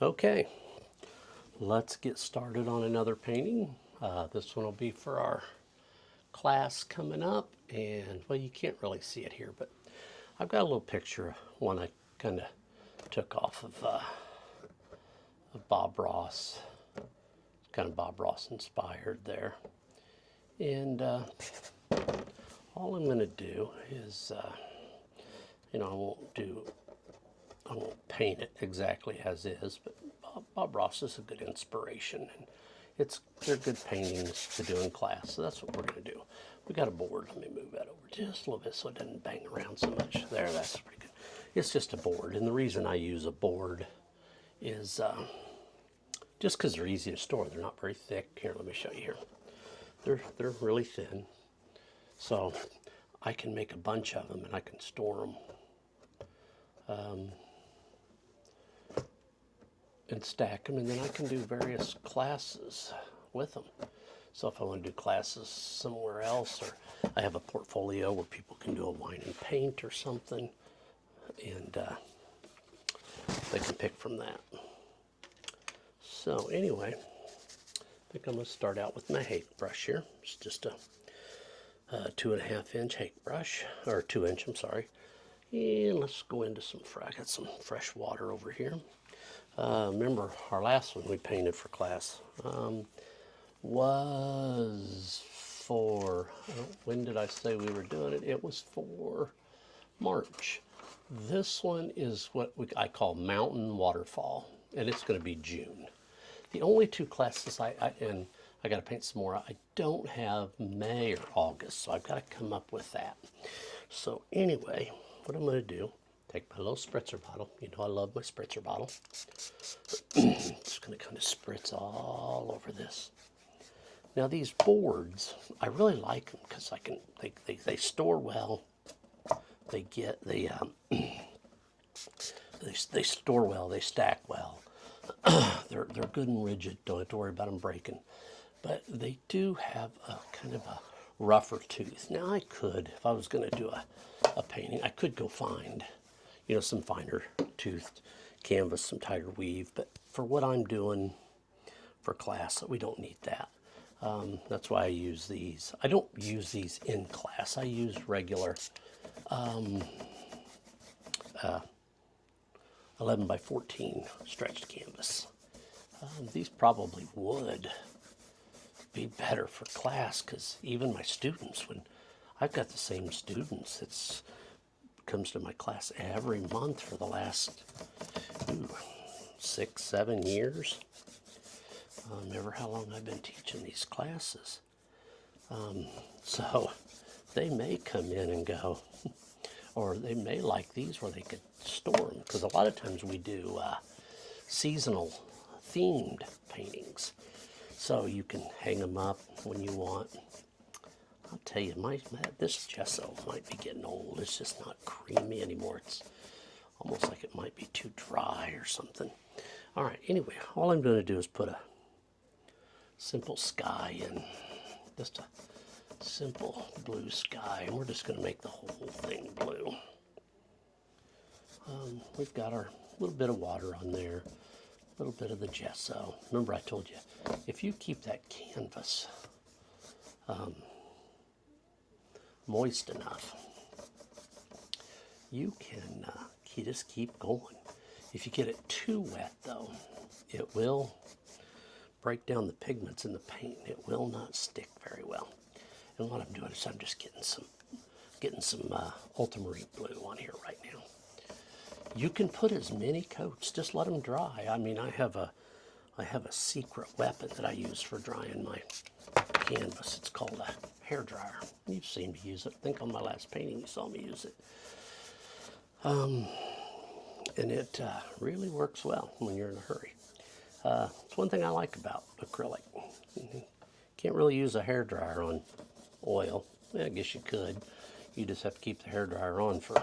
Okay, let's get started on another painting. This one will be for our class coming up, and well, you can't really see it here, but I've got a little picture of one I kind of took off of Bob Ross. Kind of Bob Ross inspired there. And all I'm going to do is, I won't paint it exactly as is, but Bob Ross is a good inspiration, and they're good paintings to do in class. So that's what we're going to do. We got a board. Let me move that over just a little bit so it doesn't bang around so much. There, that's pretty good. It's just a board, and the reason I use a board is just because they're easy to store. They're not very thick. Here, let me show you here. They're really thin, so I can make a bunch of them and I can store them. And stack them, and then I can do various classes with them. So if I want to do classes somewhere else, or I have a portfolio where people can do a wine and paint or something, and they can pick from that. So anyway, I think I'm going to start out with my hake brush here. It's just a 2.5 inch hake brush, or 2 inch, I'm sorry. And let's go into I got some fresh water over here. Remember our last one we painted for class was for, when did I say we were doing it? It was for March. This one is what I call Mountain Waterfall, and it's going to be June. The only two classes and I got to paint some more. I don't have May or August, so I've got to come up with that. So anyway, what I'm going to do, take my little spritzer bottle. You know I love my spritzer bottle. Just going to kind of spritz all over this. Now these boards, I really like them because they store well. They store well. They stack well. They're good and rigid. Don't have to worry about them breaking. But they do have a kind of a rougher tooth. Now I could, if I was going to do a painting, I could go find, some finer toothed canvas, some tighter weave. But for what I'm doing for class, we don't need that. That's why I use these. I don't use these in class. I use regular 11 by 14 stretched canvas. These probably would be better for class because even my students, when I've got the same students, comes to my class every month for the last 6-7 years. Never how long I've been teaching these classes. So they may come in and go, or they may like these where they could store them, because a lot of times we do seasonal themed paintings. So you can hang them up when you want. I'll tell you, this gesso might be getting old. It's just not creamy anymore. It's almost like it might be too dry or something. All right, anyway, all I'm going to do is put a simple sky in. Just a simple blue sky, and we're just going to make the whole thing blue. We've got our little bit of water on there. A little bit of the gesso. Remember I told you, if you keep that canvas moist enough, you can just keep going. If you get it too wet though, it will break down the pigments in the paint. It will not stick very well. And what I'm doing is I'm just getting some ultramarine blue on here right now. You can put as many coats, just let them dry. I mean, I have a secret weapon that I use for drying my canvas. It's called a hair dryer. You've seen me use it. I think on my last painting you saw me use it. And it really works well when you're in a hurry. It's one thing I like about acrylic. Can't really use a hair dryer on oil. Yeah, I guess you could. You just have to keep the hair dryer on for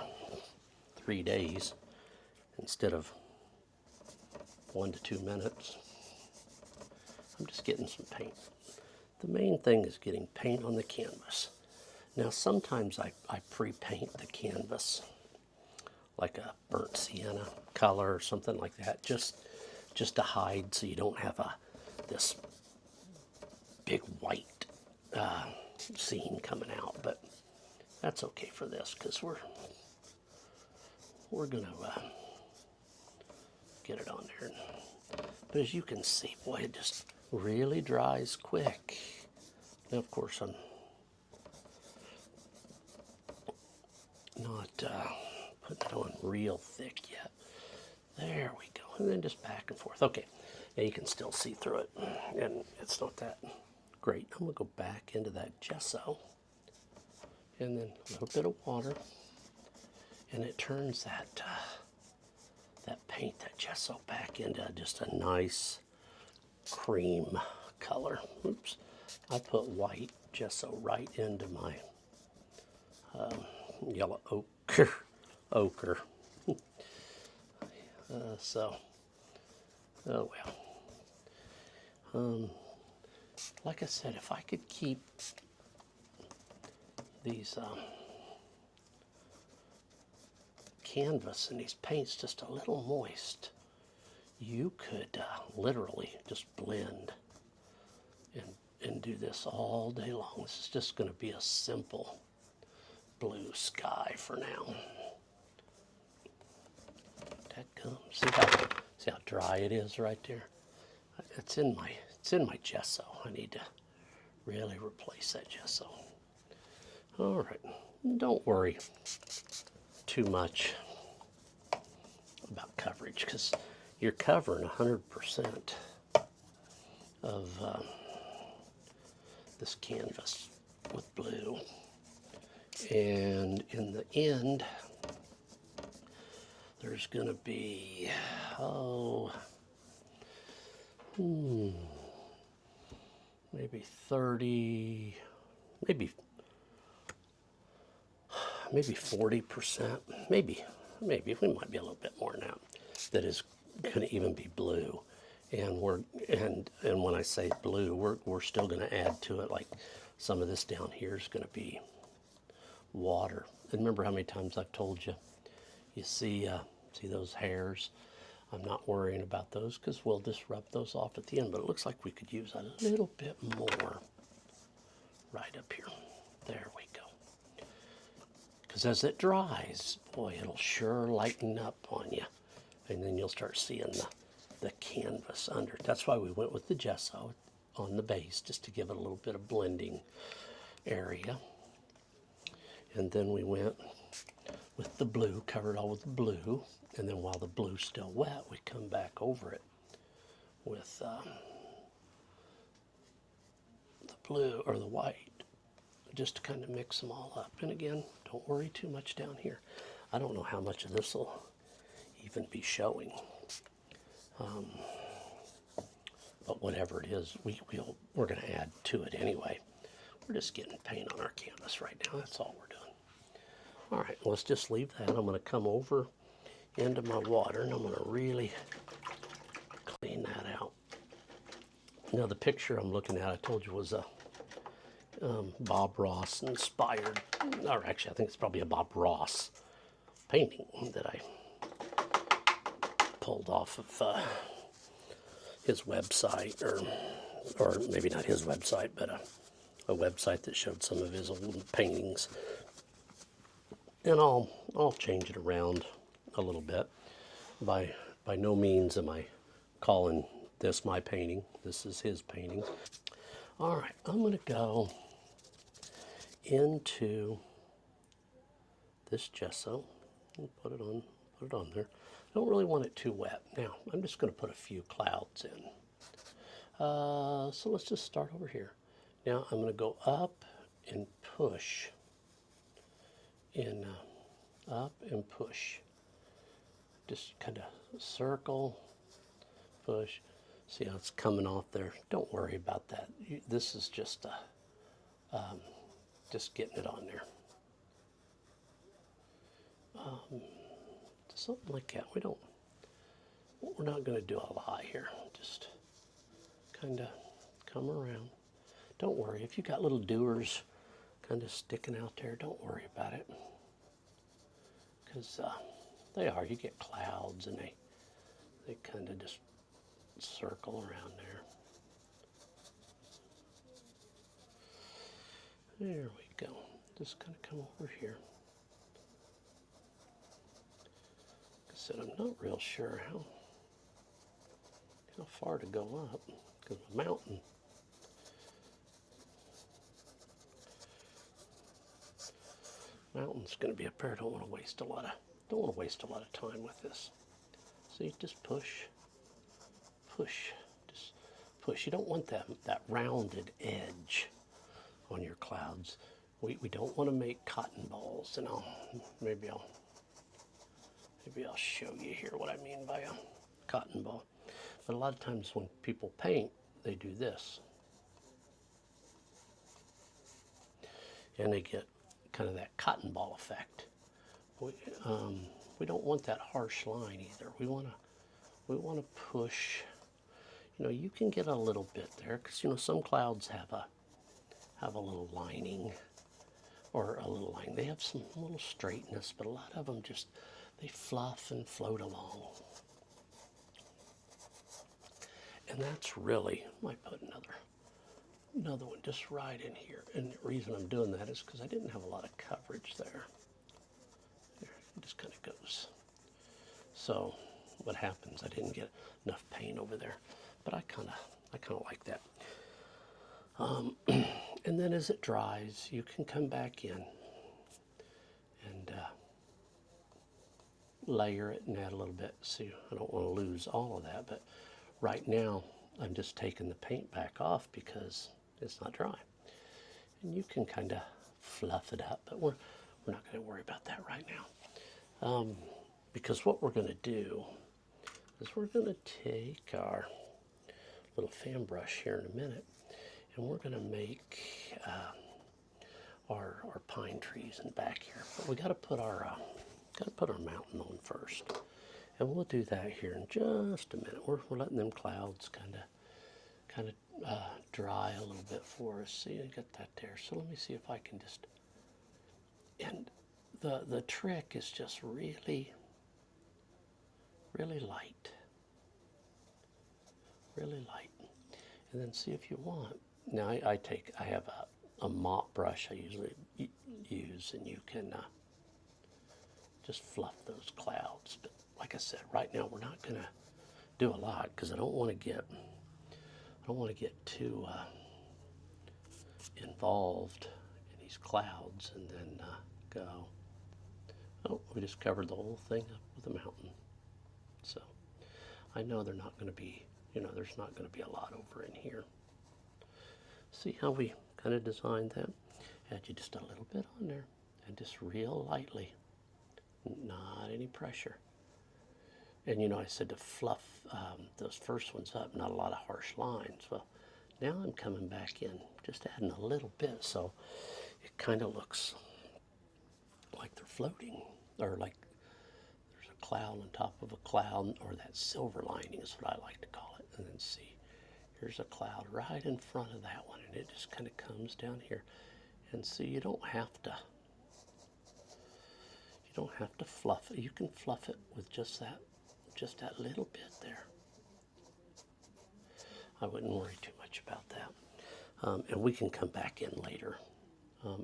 3 days instead of 1 to 2 minutes. I'm just getting some paint. The main thing is getting paint on the canvas. Now sometimes I pre-paint the canvas like a burnt sienna color or something like that, just just to hide so you don't have this big white scene coming out. But that's okay for this because we're gonna get it on there. But as you can see, boy, it just really dries quick. Now, of course, I'm not putting it on real thick yet. There we go. And then just back and forth. Okay. Yeah, you can still see through it. And it's not that great. I'm going to go back into that gesso. And then a little bit of water. And it turns that paint, that gesso, back into just a nice cream color. Oops. I put white gesso right into my yellow ochre. So, oh well. Like I said, if I could keep these canvas and these paints just a little moist, you could literally just blend and do this all day long. This is just going to be a simple blue sky for now. See how dry it is right there? It's in my gesso. I need to really replace that gesso. All right, don't worry too much about coverage because you're covering 100% of this canvas with blue. And in the end, there's going to be, maybe 30, maybe 40%, maybe we might be a little bit more now, that is going to even be blue. And when I say blue, we're still going to add to it, like some of this down here is going to be water. And remember how many times I've told you, you see those hairs? I'm not worrying about those because we'll just rub those off at the end, but it looks like we could use a little bit more right up here. There we go. Because as it dries, boy, it'll sure lighten up on you. And then you'll start seeing the canvas under. That's why we went with the gesso on the base, just to give it a little bit of blending area. And then we went with the blue, covered all with the blue. And then while the blue's still wet, we come back over it with the blue or the white, just to kind of mix them all up. And again, don't worry too much down here. I don't know how much of this will even be showing. But whatever it is, we're going to add to it anyway. We're just getting paint on our canvas right now. That's all we're doing. All right, let's just leave that. I'm going to come over into my water and I'm going to really clean that out. Now the picture I'm looking at, I told you, was a Bob Ross inspired, or actually I think it's probably a Bob Ross painting that I pulled off of his website, or maybe not his website, but a website that showed some of his old paintings. And I'll change it around a little bit. By no means am I calling this my painting. This is his painting. All right, I'm going to go into this gesso and put it on there. I don't really want it too wet. Now, I'm just going to put a few clouds in. So let's just start over here. Now, I'm going to go up and push. Up and push. Just kind of circle, push. See how it's coming off there? Don't worry about that. This is just getting it on there. Something like that. We're not going to do a lot here. Just kind of come around. Don't worry. If you got little dewars kind of sticking out there, don't worry about it. Because they are. You get clouds and they kind of just circle around there. There we go. Just kind of come over here. Like I said, I'm not real sure how far to go up because the mountain's going to be up there. Don't want to waste a lot of time with this. So you just push, just push. You don't want that rounded edge on your clouds. We don't want to make cotton balls, and maybe I'll show you here what I mean by a cotton ball. But a lot of times when people paint, they do this, and they get kind of that cotton ball effect. We don't want that harsh line either. We want to push. You can get a little bit there because some clouds have a little lining, or a little line. They have some little straightness, but a lot of them just they fluff and float along. And that's really, I might put another one just right in here. And the reason I'm doing that is because I didn't have a lot of coverage there. There, it just kind of goes. So what happens? I didn't get enough paint over there, but I kind of like that. And then as it dries, you can come back in and layer it and add a little bit. See, I don't want to lose all of that, but right now I'm just taking the paint back off because it's not dry. And you can kind of fluff it up, but we're not going to worry about that right now. Because what we're going to do is we're going to take our little fan brush here in a minute, and we're going to make our pine trees in back here. But we got to put our mountain on first, and we'll do that here in just a minute. We're letting them clouds kind of dry a little bit for us. See, I got that there. So let me see if I can just. And the trick is just really light. Really light. And then see if you want. Now I have a mop brush I usually use, and you can just fluff those clouds. But like I said, right now we're not going to do a lot because I don't want to get too involved in these clouds and then go. Oh, we just covered the whole thing up with a mountain. So I know they're not going to be, there's not going to be a lot over in here. See how we kind of designed that? Add you just a little bit on there, and just real lightly, not any pressure. And I said to fluff those first ones up, not a lot of harsh lines. Well, now I'm coming back in, just adding a little bit, so it kind of looks like they're floating, or like there's a cloud on top of a cloud, or that silver lining is what I like to call it. And then see, here's a cloud right in front of that one, and it just kind of comes down here. And see, you don't have to fluff it. You can fluff it with just that little bit there. I wouldn't worry too much about that. And we can come back in later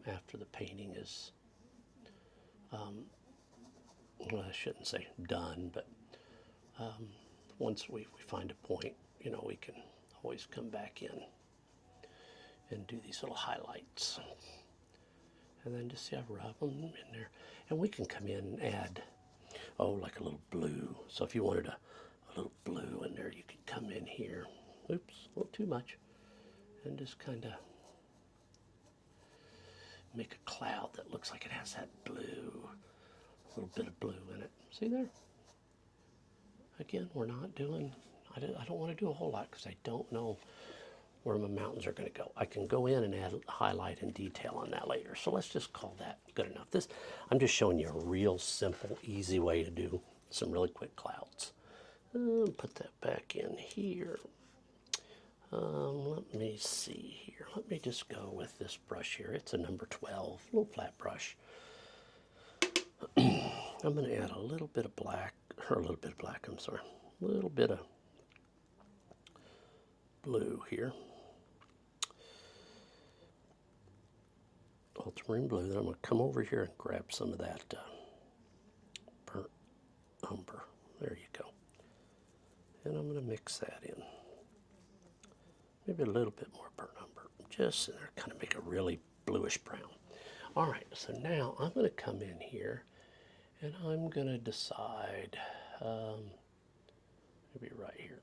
after the painting is, well, I shouldn't say done, but once we find a point, we can always come back in and do these little highlights. And then just see, I rub them in there. And we can come in and add, like a little blue. So if you wanted a little blue in there, you could come in here. Oops, a little too much. And just kind of make a cloud that looks like it has that blue, a little bit of blue in it. See there? Again, we're not doing, I don't want to do a whole lot because I don't know where my mountains are going to go. I can go in and add highlight and detail on that later. So let's just call that good enough. I'm just showing you a real simple, easy way to do some really quick clouds. Put that back in here. Let me see here. Let me just go with this brush here. It's a number 12, a little flat brush. I'm going to add a little bit of black, I'm sorry, a little bit of blue here. Ultramarine blue. Then I'm going to come over here and grab some of that burnt umber. There you go. And I'm going to mix that in. Maybe a little bit more burnt umber. Just in there, kind of make a really bluish brown. All right, so now I'm going to come in here and I'm going to decide, maybe right here.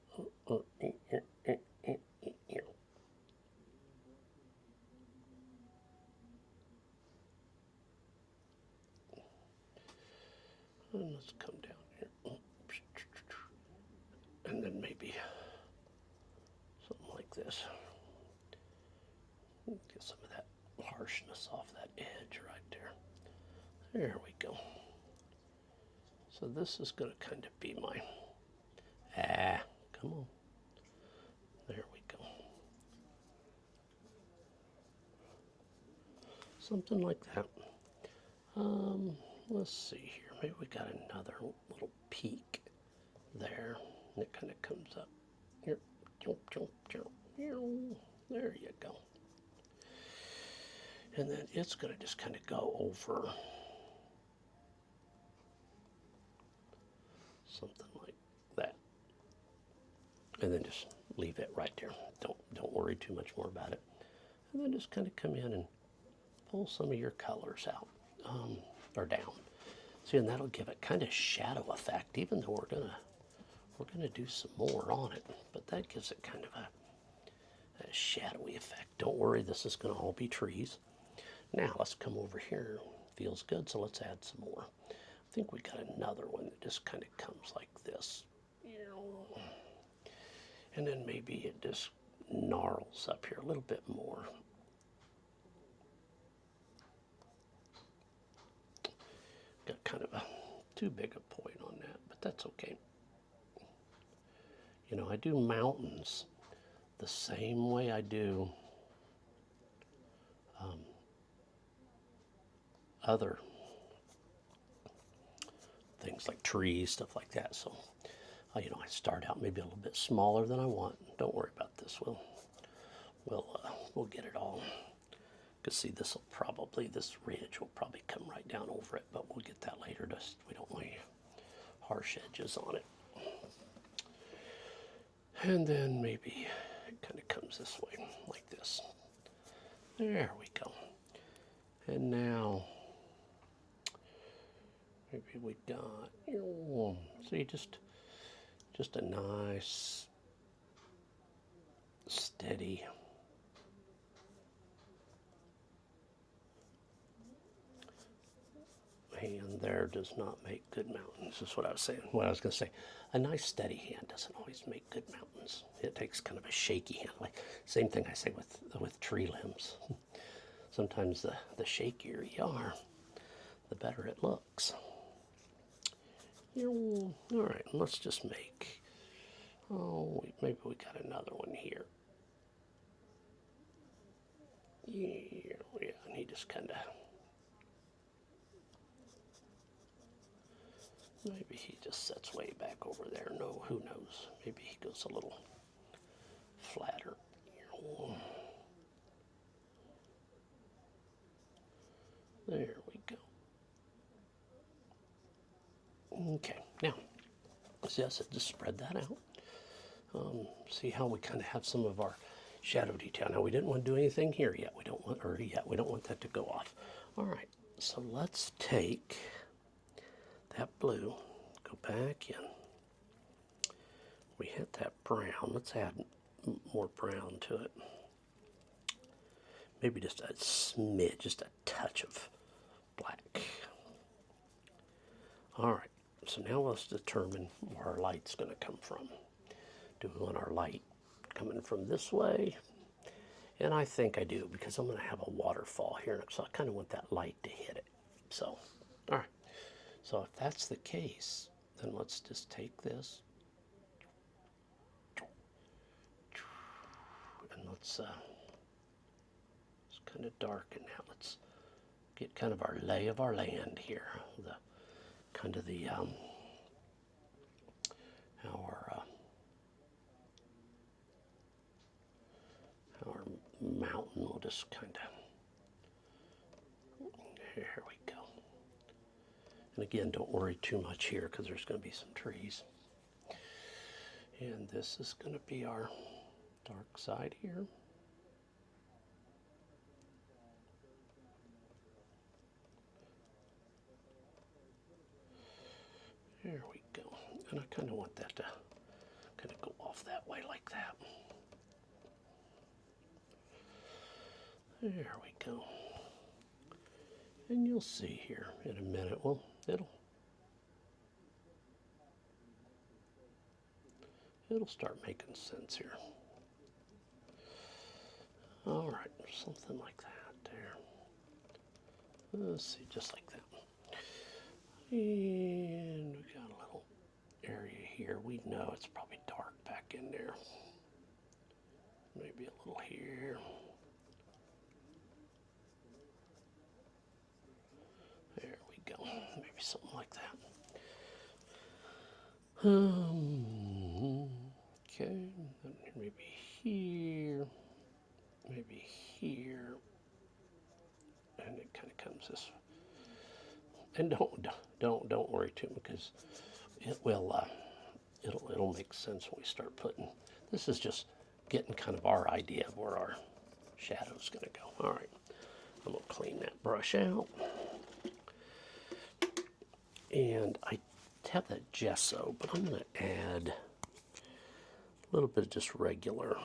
And let's come down here. And then maybe something like this. Get some of that harshness off that edge right there. There we go. So this is going to kind of be my, come on. There we go. Something like that. Let's see here. Maybe we got another little peak there. And it kind of comes up. Here. There you go. And then it's going to just kind of go over something like that. And then just leave it right there. Don't worry too much more about it. And then just kind of come in and pull some of your colors out, or down. See, and that'll give it kind of shadow effect, even though we're gonna do some more on it. But that gives it kind of a shadowy effect. Don't worry, this is gonna all be trees. Now let's come over here. Feels good, so let's add some more. I think we got another one that just kind of comes like this. And then maybe it just gnarls up here a little bit more. Got kind of a too big a point on that, but that's okay. You know, I do mountains the same way I do other things like trees, stuff like that. So, you know, I start out maybe a little bit smaller than I want. Don't worry about this. We'll get it all. Because see, this ridge will probably come right down over it, but we'll get that later. We don't want any harsh edges on it. And then maybe it kind of comes this way, like this. There we go. And now, maybe we got, see, just a nice, steady hand there does not make good mountains, is what I was saying. What I was going to say, a nice steady hand doesn't always make good mountains. It takes kind of a shaky hand, like same thing I say with tree limbs. Sometimes the shakier you are, the better it looks. All right, let's just make, maybe we got another one here. Yeah, and he just kind of, maybe he just sets way back over there. No, who knows? Maybe he goes a little flatter. There we go. Okay, now, see, I said just spread that out. See how we kind of have some of our shadow detail. Now, we didn't want to do anything here yet. We don't want that to go off. All right, so let's take that blue, go back in. We hit that brown. Let's add more brown to it. Maybe just a smidge, just a touch of black. All right, so now let's determine where our light's going to come from. Do we want our light coming from this way? And I think I do, because I'm going to have a waterfall here, so I kind of want that light to hit it. So, all right. So if that's the case, then let's just take this and let's kind of darken that. Let's get kind of our lay of our land here. The kind of the just kind of, here we go. And again, don't worry too much here because there's going to be some trees. And this is going to be our dark side here. There we go. And I kind of want that to kind of go off that way like that. There we go. And you'll see here in a minute, well, it'll start making sense here. All right, something like that there. Let's see, just like that. And we got a little area here. We know it's probably dark back in there. Maybe a little here. There we go. Maybe something like that. Okay, maybe here, maybe here, and it kind of comes this. And don't worry too much because it will it'll make sense when we start putting. This is just getting kind of our idea of where our shadow's going to go. All right, I'm going to clean that brush out. And I have that gesso, but I'm going to add a little bit of just regular,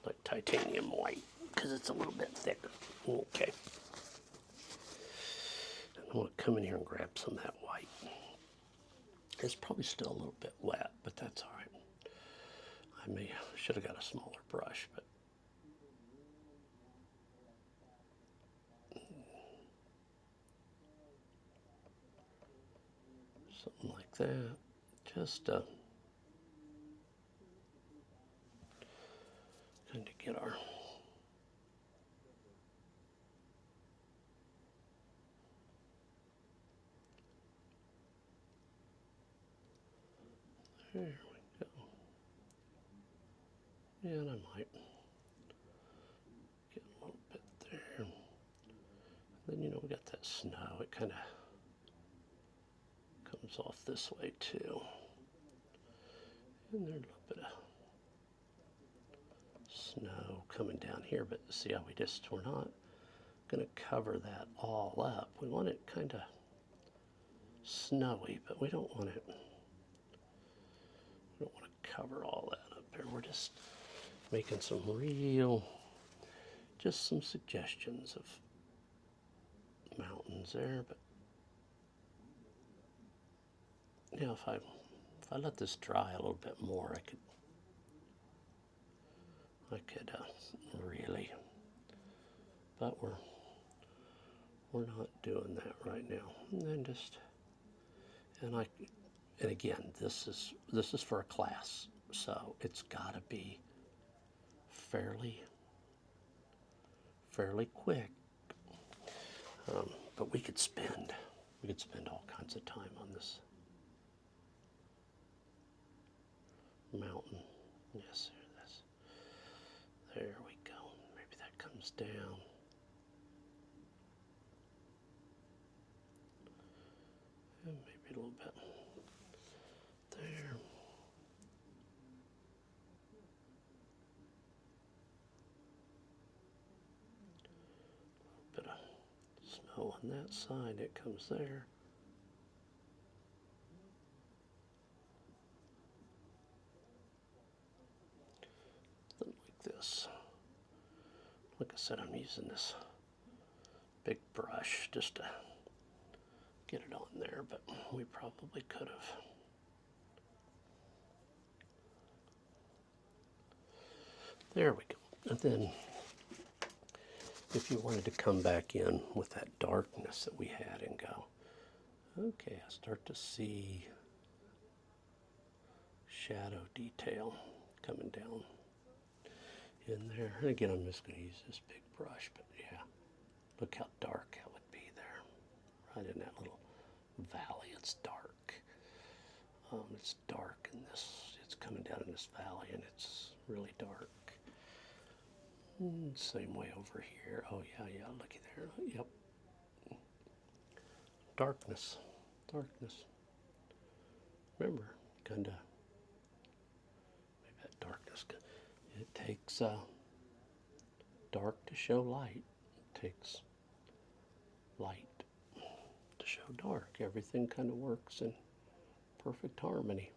like titanium white, because it's a little bit thicker. Okay. And I'm going to come in here and grab some of that white. It's probably still a little bit wet, but that's all right. I should have got a smaller brush, but something like that. Just kind of get our there we go. Yeah, and I might get a little bit there. Then, you know, we got that snow. It kind of comes off this way too. And there's a little bit of snow coming down here, but see how we're not going to cover that all up. We want it kind of snowy, but we don't want to cover all that up there. We're just making just some suggestions of mountains there, but you know, if I let this dry a little bit more, I could really, but we're not doing that right now. And then and again, this is for a class, so it's got to be fairly quick. But we could spend all kinds of time on this mountain. Yes, there we go. Maybe that comes down. And maybe a little bit there. A little bit of snow on that side. It comes there. This. Like I said, I'm using this big brush just to get it on there, but we probably could have. There we go. And then if you wanted to come back in with that darkness that we had and go, okay, I start to see shadow detail coming down in there. And again, I'm just going to use this big brush, but yeah, look how dark that would be there, right in that little valley. It's dark. It's dark, and it's coming down in this valley, and it's really dark. And then, Same way over here. Oh yeah, yeah, looky there. Yep. Darkness, darkness. Remember, kind of, maybe that darkness, it takes dark to show light. It takes light to show dark. Everything kind of works in perfect harmony.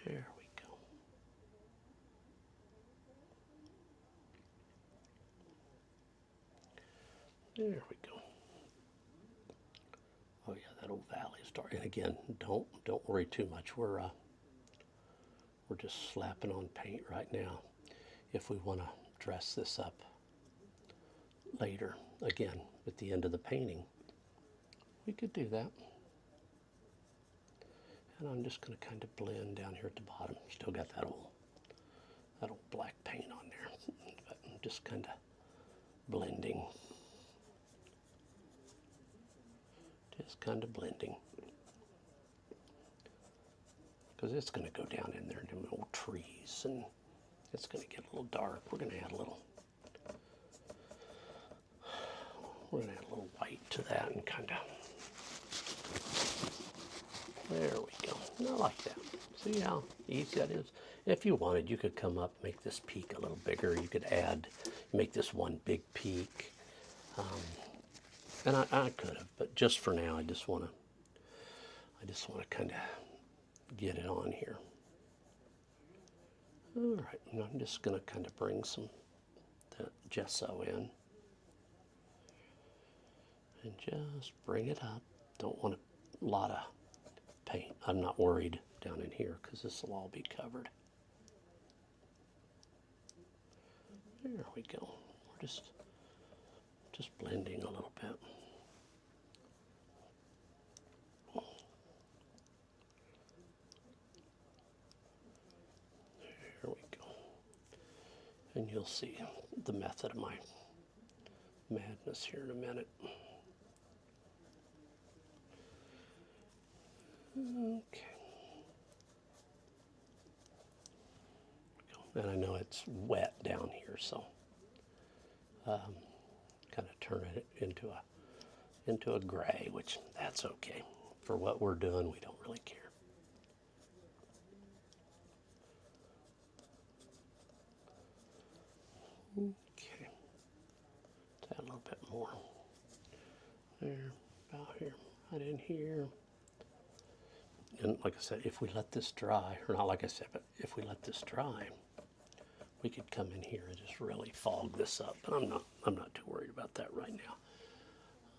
There we go. There we go. Oh yeah, that old valley is dark. And again, don't worry too much. We're just slapping on paint right now. If we want to dress this up later, again, at the end of the painting, we could do that. And I'm just going to kind of blend down here at the bottom. Still got that old black paint on there, but I'm just kind of blending. Just kind of blending. Because it's going to go down in there in the old trees, and it's going to get a little dark. We're going to add a little white to that and kind of, there we go. I like that. See how easy that is? If you wanted, you could come up, make this peak a little bigger. You could make this one big peak. And I could have, but just for now, I just want to kind of get it on here. All right, and I'm just going to kind of bring some gesso in. And just bring it up. Don't want a lot of paint. I'm not worried down in here because this will all be covered. There we go. We're just blending a little bit. There we go. And you'll see the method of my madness here in a minute. Okay. And I know it's wet down here, so kind of turn it into a gray, which that's okay. For what we're doing, we don't really care. Okay. Add a little bit more. There, about here, right in here. And like I said, if we let this dry, or not like I said, but if we let this dry, we could come in here and just really fog this up. But I'm not too worried about that right now.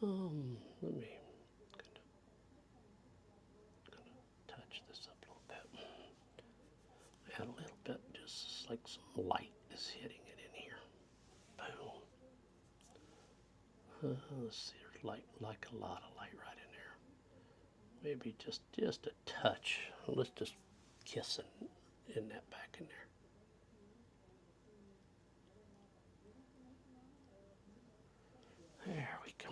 Let me kind of touch this up a little bit. Add a little bit, just like some light is hitting it in here. Boom. Let's see, there's like a lot of light right in there. Maybe just a touch. Let's just kiss in that back in there. There we go.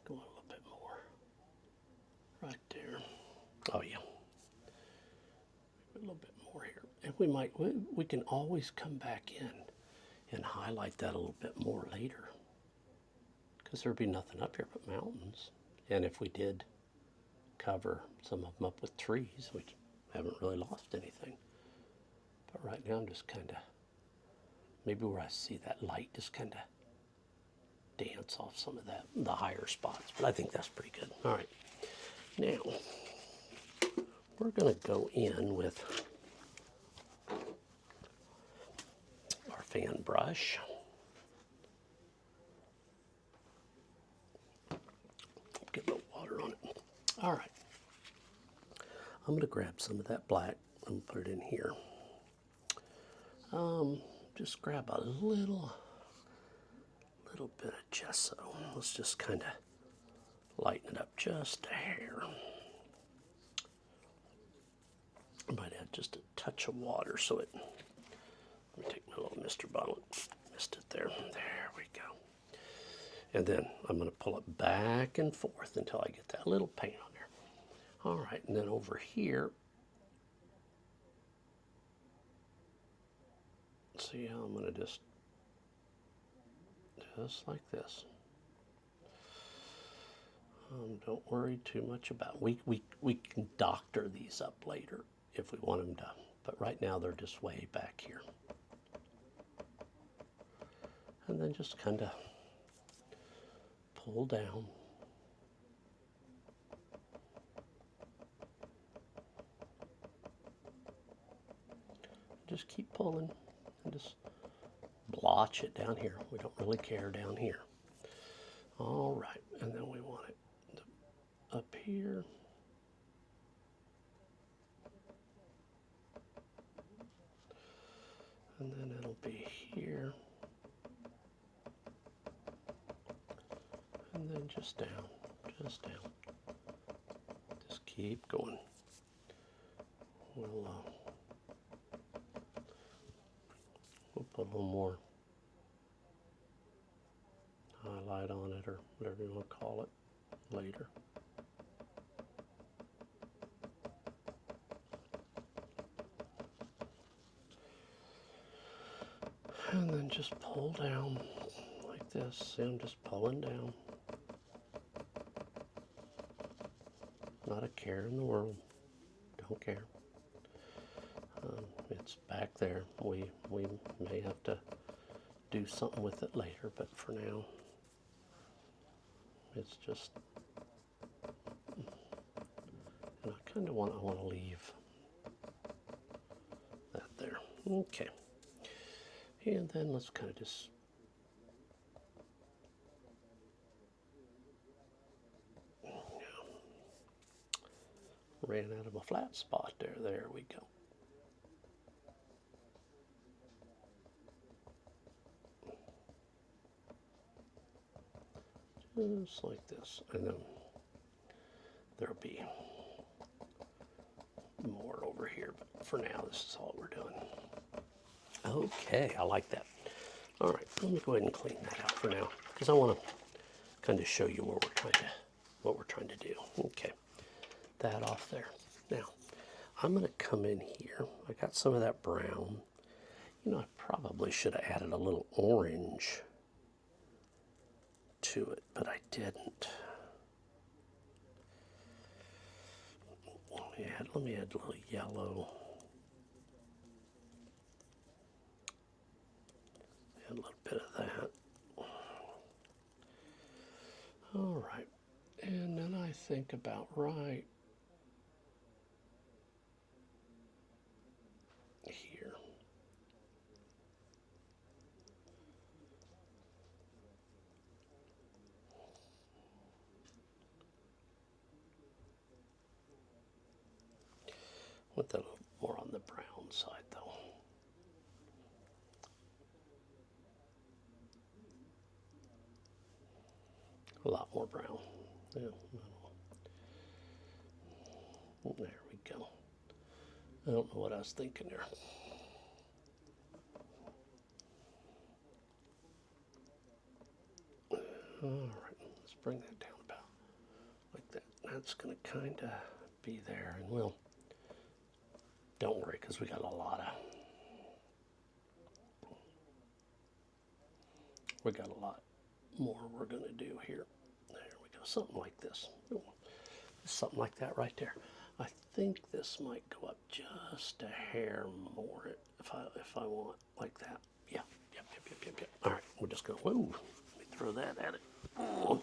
Go a little bit more. Right there. Oh yeah. A little bit more here. And we can always come back in and highlight that a little bit more later. Because there'd be nothing up here but mountains. And if we did cover some of them up with trees, we haven't really lost anything. But right now I'm just kind of, maybe where I see that light, just kind of dance off some of the higher spots. But I think that's pretty good. All right. Now, we're going to go in with our fan brush. Get a little water on it. All right. I'm going to grab some of that black and put it in here. Just grab a little bit of gesso. Let's just kind of lighten it up just a hair. I might add just a touch of water so it, let me take my little mister bottle, mist it there. There we go. And then I'm going to pull it back and forth until I get that little paint on there. All right, and then over here, See how I'm going to just like this. Don't worry too much about it. We can doctor these up later if we want them to, but right now they're just way back here. And then just kind of pull down. Just keep pulling and just blotch it down here. We don't really care down here. All right, and then we want it up here. And then it'll be here. And then just down, just down. Just keep going. We'll put a little more highlight on it, or whatever you want to call it, later. And then just pull down like this. See, I'm just pulling down. Not a care in the world. Don't care. It's back there. We may have to do something with it later, but for now, it's just. And I kind of want to leave that there. Okay. And then let's kind of just ran out of a flat spot there. There we go. Just like this. And then there'll be more over here, but for now, this is all we're doing. Okay, I like that. All right, let me go ahead and clean that out for now, because I want to kind of show you what we're trying to do. Okay, that off there. Now, I'm going to come in here. I got some of that brown. You know, I probably should have added a little orange to it, but I didn't. Let me add a little yellow. Add a little bit of that. All right, and then I think about right here. With a little more on the brown side, though. A lot more brown. Yeah. There we go. I don't know what I was thinking there. All right, let's bring that down about like that. That's going to kind of be there, and we'll, don't worry, because we got a lot more we're going to do here. There we go, something like this. Ooh, something like that right there. I think this might go up just a hair more if I want like that. Yeah, yep. All right, we're just going to, whoa, let me throw that at it. All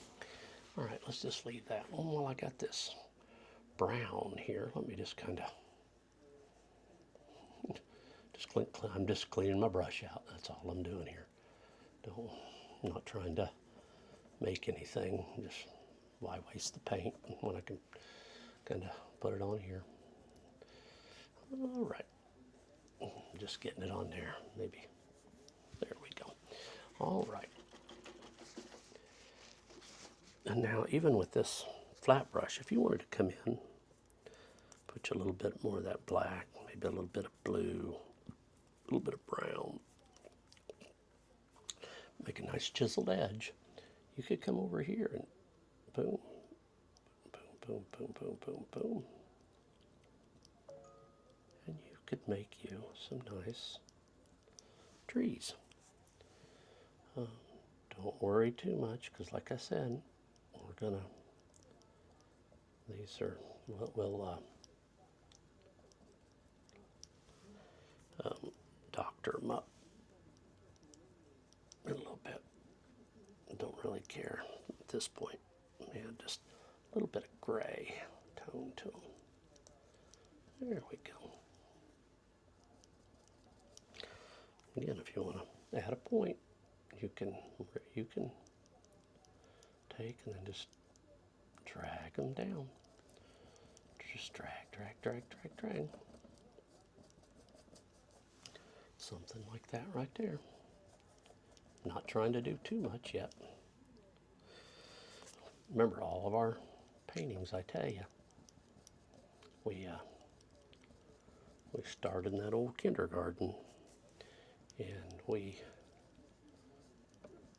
right, let's just leave that one while I got this brown here. Let me just kind of, I'm just cleaning my brush out. That's all I'm doing here. I'm not trying to make anything. Just why waste the paint when I can kind of put it on here. All right, just getting it on there. Maybe there we go. All right. And now, even with this flat brush, if you wanted to come in, put you a little bit more of that black, maybe a little bit of blue, a little bit of brown, make a nice chiseled edge, you could come over here and boom, boom, boom, boom, boom, boom. And you could make you some nice trees. Don't worry too much, because like I said, we're gonna, these are, we'll doctor them up a little bit. Don't really care at this point. Yeah, just a little bit of gray tone to them. There we go. Again, if you want to add a point, you can take and then just drag them down. Just drag, drag, drag, drag, drag. Something like that right there. Not trying to do too much yet. Remember, all of our paintings, I tell you, we started in that old kindergarten, and when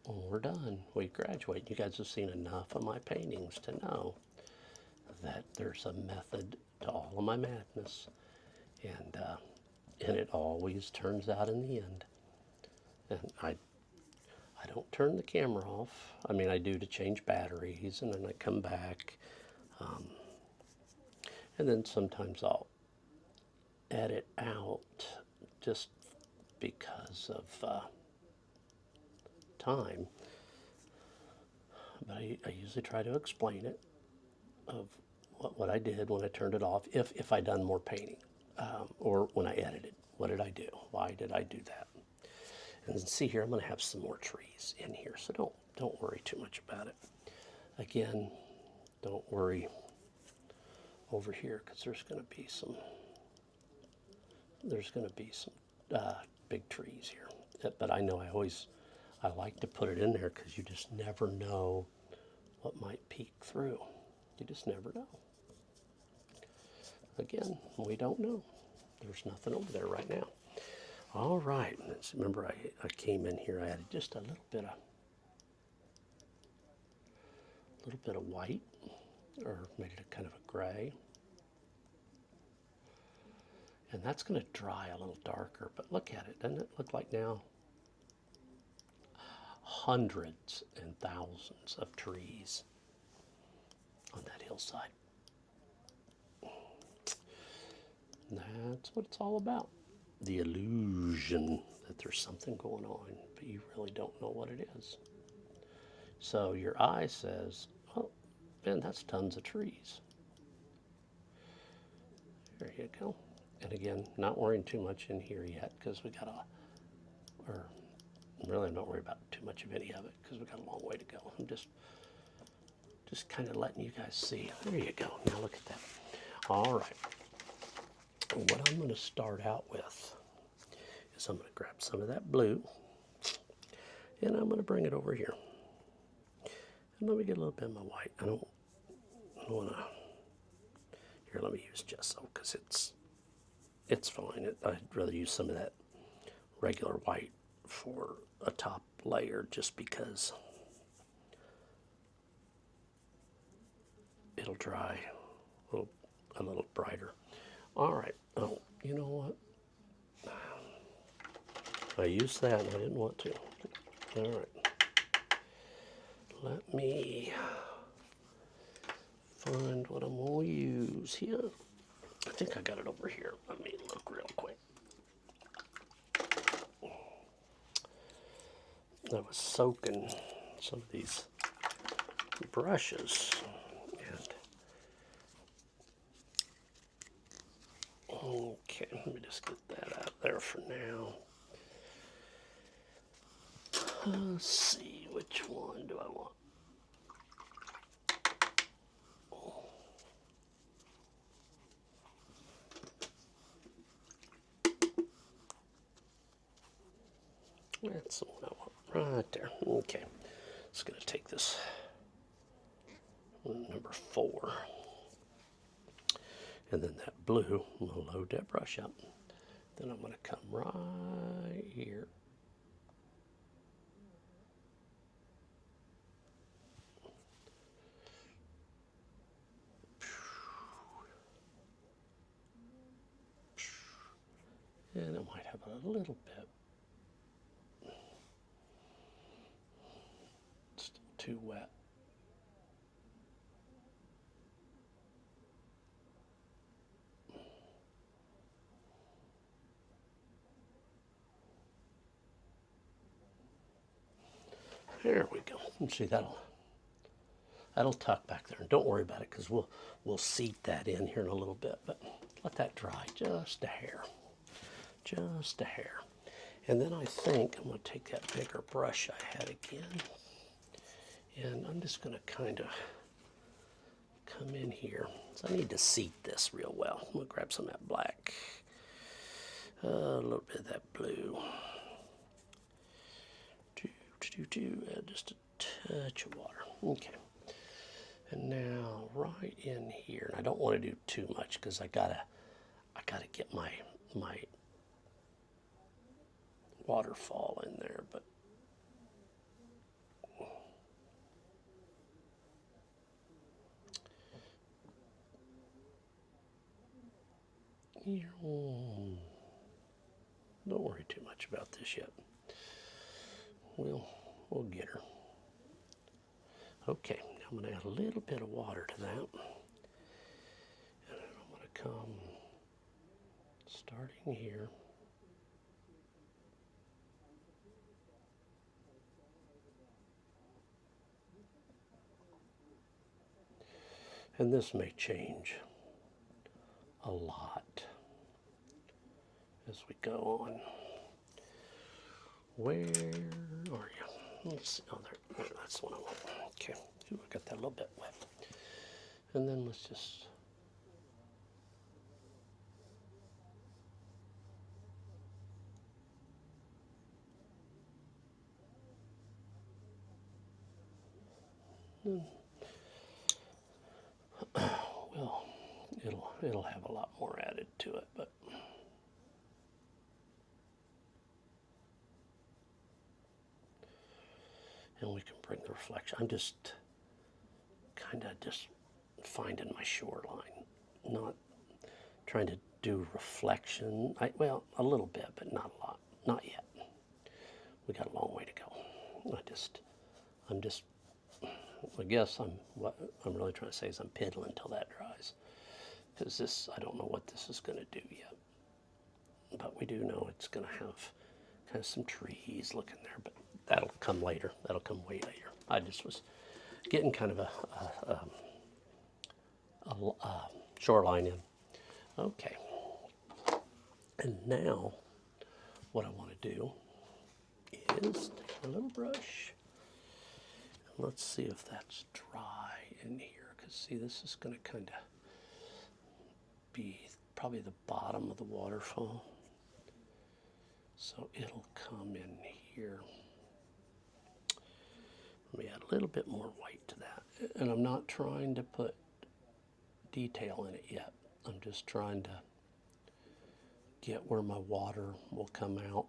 we're done, we graduate. You guys have seen enough of my paintings to know that there's a method to all of my madness, and it always turns out in the end. And I don't turn the camera off. I mean, I do to change batteries, and then I come back, and then sometimes I'll edit out just because of time. But I usually try to explain it of what I did when I turned it off, if I done more painting, or when I edited. What did I do? Why did I do that? And then see here, I'm going to have some more trees in here, so don't worry too much about it. Again, don't worry over here, because there's going to be some big trees here. But I know I like to put it in there, because you just never know what might peek through. You just never know. Again, we don't know. There's nothing over there right now. All right, remember I came in here, I added just a little bit of white, or made it a kind of a gray. And that's going to dry a little darker, but look at it. Doesn't it look like now hundreds and thousands of trees on that hillside? That's what it's all about. The illusion that there's something going on, but you really don't know what it is. So your eye says, oh, man, that's tons of trees. There you go. And again, not worrying too much in here yet, because we got really I'm not worried about too much of any of it, because we got a long way to go. I'm just kind of letting you guys see. There you go. Now look at that. All right. What I'm going to start out with is I'm going to grab some of that blue, and I'm going to bring it over here. And let me get a little bit of my white. I don't want to. Here, let me use gesso, because it's fine. I'd rather use some of that regular white for a top layer, just because it'll dry a little brighter. All right. Oh, you know what? I used that and I didn't want to. All right. Let me find what I'm going to use here. I think I got it over here. Let me look real quick. I was soaking some of these brushes, and okay, let me just get that out there for now. Let's see, which one do I want? That's the one I want right there. Okay, just going to take this number 4, and then that blue, I'm going to load that brush up. Then I'm going to come right here. And I might have a little bit too wet. There we go. And see, that'll tuck back there. And don't worry about it, because we'll seat that in here in a little bit. But let that dry just a hair. Just a hair. And then I think I'm going to take that bigger brush I had again. And I'm just going to kind of come in here. So I need to seat this real well. I'm going to grab some of that black. A little bit of that blue. Add just a touch of water. Okay. And now right in here, and I don't want to do too much because I gotta get my waterfall in there, but don't worry too much about this yet. We'll get her. Okay, now I'm going to add a little bit of water to that. And I'm going to come starting here. And this may change a lot as we go on. Where are you? Let's see. Oh, there. That's the one I want. Okay. Ooh, I got that a little bit wet. And then let's just. Well, it'll have a lot more added to it, but. And we can bring the reflection. I'm just kind of just finding my shoreline, not trying to do reflection. Well, a little bit, but not a lot. Not yet. We got a long way to go. I guess what I'm really trying to say is I'm piddling until that dries, because I don't know what this is going to do yet. But we do know it's going to have kind of some trees looking there, but that'll come later. That'll come way later. I just was getting kind of a shoreline in. Okay. And now what I want to do is take a little brush and let's see if that's dry in here, because see, this is going to kind of be probably the bottom of the waterfall. So it'll come in here. Let me add a little bit more white to that. And I'm not trying to put detail in it yet. I'm just trying to get where my water will come out.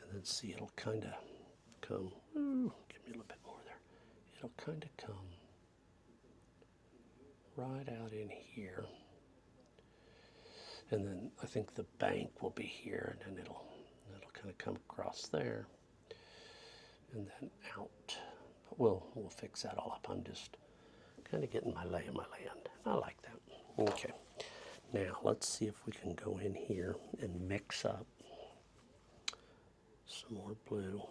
And then see, it'll kind of come, ooh, give me a little bit more there. It'll kind of come right out in here. And then I think the bank will be here, and then it'll kind of come across there. And then out. We'll fix that all up. I'm just kind of getting my lay of my land. I like that. Okay. Now let's see if we can go in here and mix up some more blue.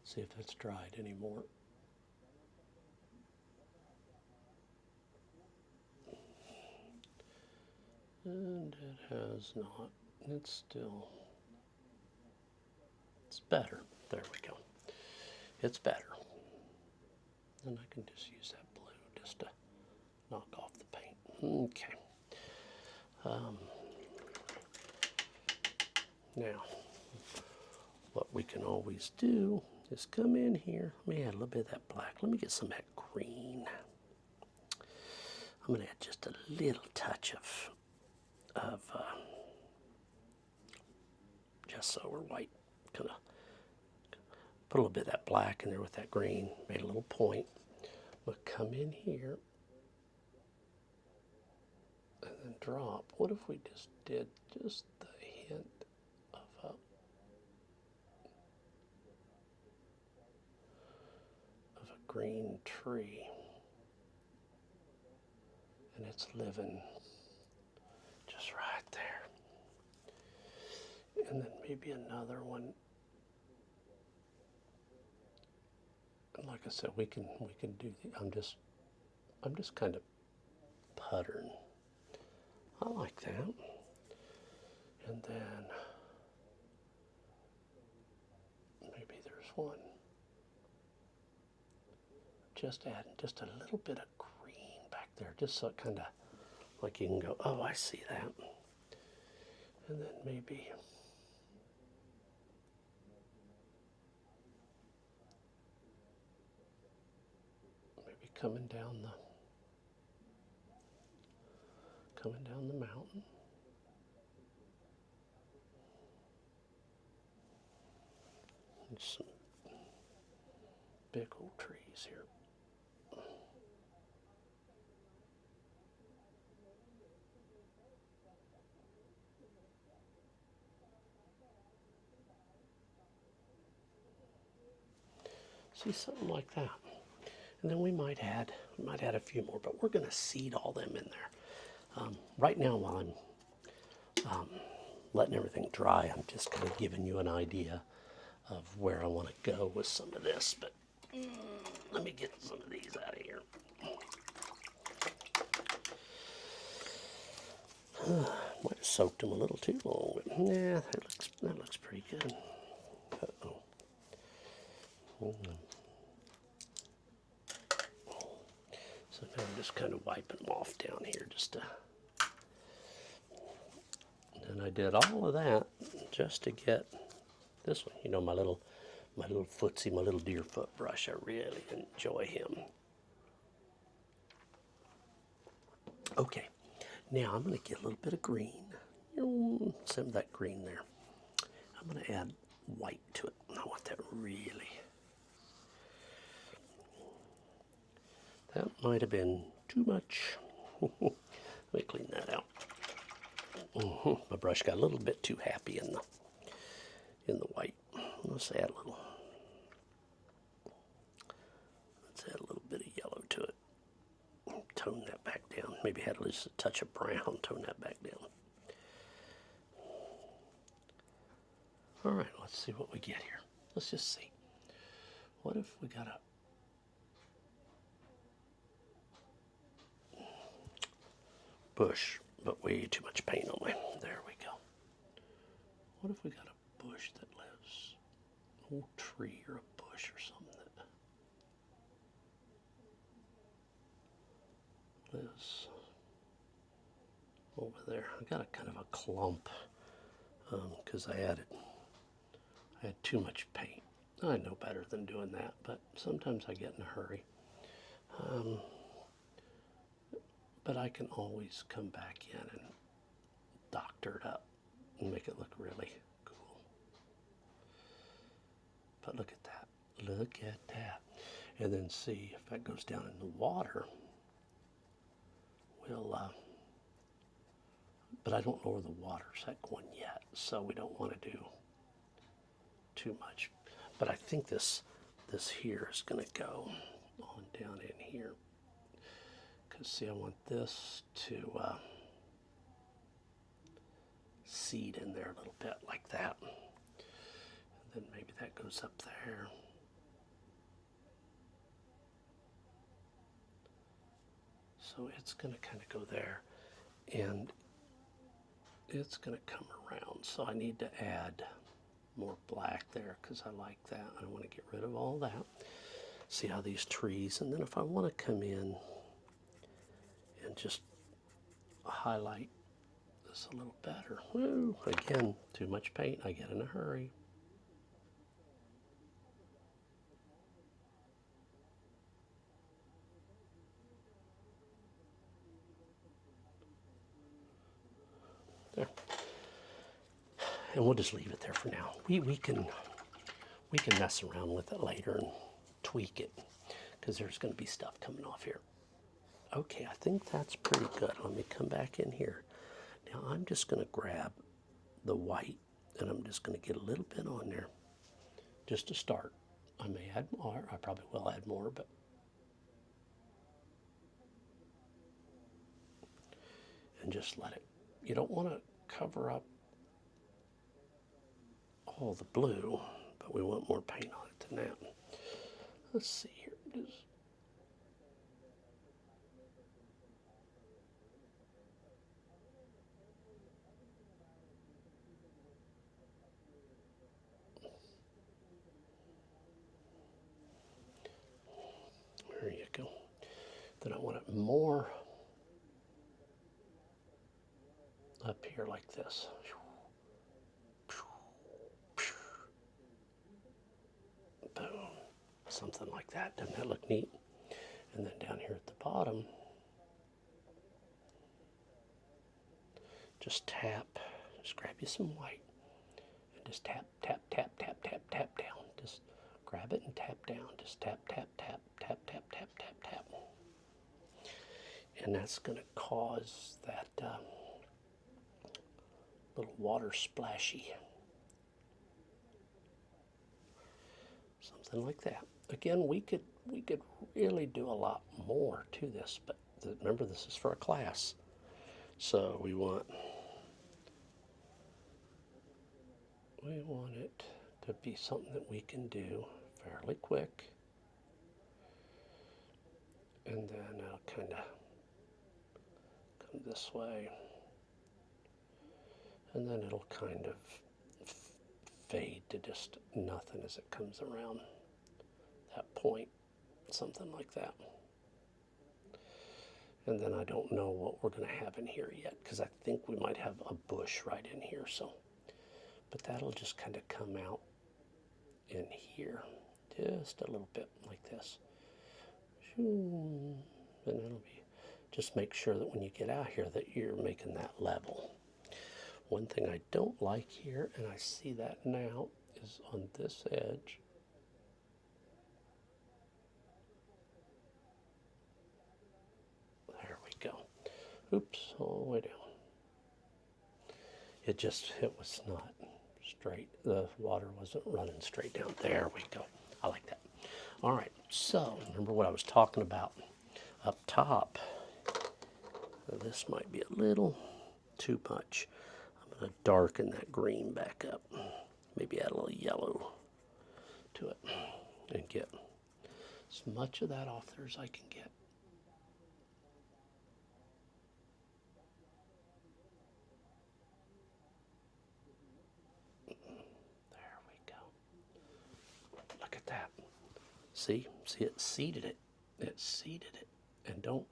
See if it's dried anymore. And it has not. It's better. There we go. It's better. And I can just use that blue just to knock off the paint. Okay. Now, what we can always do is come in here. Let me add a little bit of that black. Let me get some of that green. I'm going to add just a little touch of gesso or white. Kind of put a little bit of that black in there with that green. Made a little point. We'll come in here and then drop. What if we just did just the hint of green tree. And it's living just right there. And then maybe another one. And like I said, we can do the, I'm just kind of puttering. I like that. And then maybe there's one. Just adding just a little bit of green back there, just so it kind of, like you can go, oh, I see that. And then maybe coming down the mountain. And some big old trees here. See, something like that. And then we might add a few more, but we're going to seed all them in there. Right now, while I'm letting everything dry, I'm just kind of giving you an idea of where I want to go with some of this. But let me get some of these out of here. Might have soaked them a little too long, but yeah, that looks pretty good. Uh-oh. So now I'm just kind of wiping them off down here just to, and I did all of that just to get this one. You know, my little footsie, my little deer foot brush. I really enjoy him. Okay, now I'm going to get a little bit of green. Some of that green there. I'm going to add white to it. I want that really. That might have been too much. Let me clean that out. My brush got a little bit too happy in the white. Let's add a little. Let's add a little bit of yellow to it. Tone that back down. Maybe add just a touch of brown. Tone that back down. All right, let's see what we get here. Let's just see. What if we got a bush, but way too much paint on me. There we go. What if we got a bush that lives, a whole tree or a bush or something that lives over there? I got a kind of a clump because I had too much paint. I know better than doing that, but sometimes I get in a hurry. But I can always come back in and doctor it up and make it look really cool. But look at that. Look at that. And then see if that goes down in the water. We'll, but I don't know where the water's at going yet, so we don't want to do too much. But I think this here is going to go on down in here. Because see, I want this to seed in there a little bit like that. And then maybe that goes up there. So it's going to kind of go there. And it's going to come around. So I need to add more black there because I like that. I want to get rid of all that. See how these trees, and then if I want to come in and just highlight this a little better. Woo, again, too much paint, I get in a hurry. There. And we'll just leave it there for now. We can mess around with it later and tweak it because there's going to be stuff coming off here. Okay, I think that's pretty good. Let me come back in here. Now I'm just going to grab the white and I'm just going to get a little bit on there just to start. I may add more. I probably will add more, but and just let it. You don't want to cover up all the blue, but we want more paint on it than that. Let's see here. There you go. Then I want it more up here like this. Boom. Something like that. Doesn't that look neat? And then down here at the bottom, just tap, just grab you some white, and just tap, tap, tap, tap, tap, tap down. Just grab it and tap down. Just tap, tap, tap, tap, tap, tap, tap, tap. And that's going to cause that little water splashy. Something like that. Again, we could really do a lot more to this, but remember, this is for a class. So we want it to be something that we can do fairly quick. And then I'll kind of come this way. And then it'll kind of fade to just nothing as it comes around that point. Something like that. And then I don't know what we're going to have in here yet, because I think we might have a bush right in here. So, but that'll just kind of come out in here, just a little bit like this. And it'll be, just make sure that when you get out here that you're making that level. One thing I don't like here, and I see that now, is on this edge. There we go. Oops, all the way down. It was not straight. The water wasn't running straight down. There we go. I like that. All right, so remember what I was talking about up top. This might be a little too much. I'm going to darken that green back up. Maybe add a little yellow to it and get as much of that off there as I can get. There we go. Look at that. See, it seeded it. It seeded it. And don't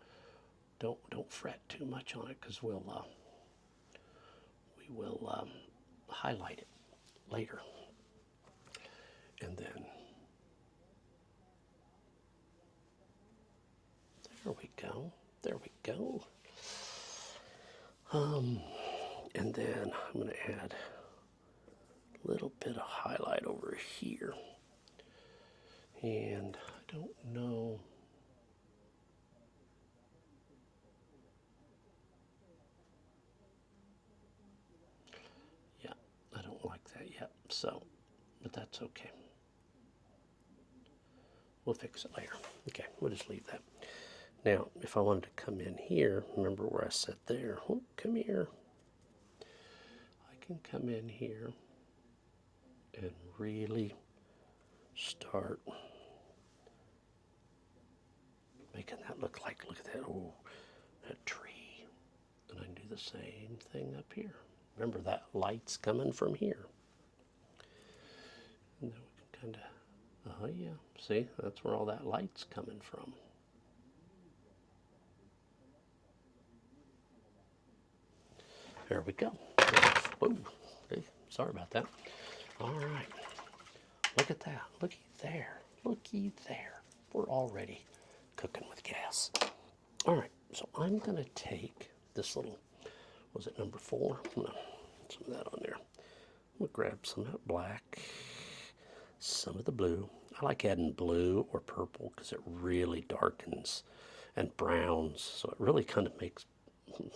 fret too much on it, because we will highlight it later. And then there we go. There we go. And then I'm going to add a little bit of highlight over here. And I don't know. Yeah, I don't like that yet. So, but that's okay. We'll fix it later. Okay, we'll just leave that. Now, if I wanted to come in here, remember where I said there. Oh, come here. I can come in here and really start making that look at that, oh, that tree. And I can do the same thing up here. Remember, that light's coming from here. And then we can kind of, oh yeah, see, that's where all that light's coming from. There we go. Whoa, hey, sorry about that. All right, look at that. Looky there. Looky there. We're already cooking with gas. All right, so I'm going to take this little, was it number 4? I'm going to put some of that on there. I'm going to grab some of that black, some of the blue. I like adding blue or purple because it really darkens, and browns, so it really kind of makes a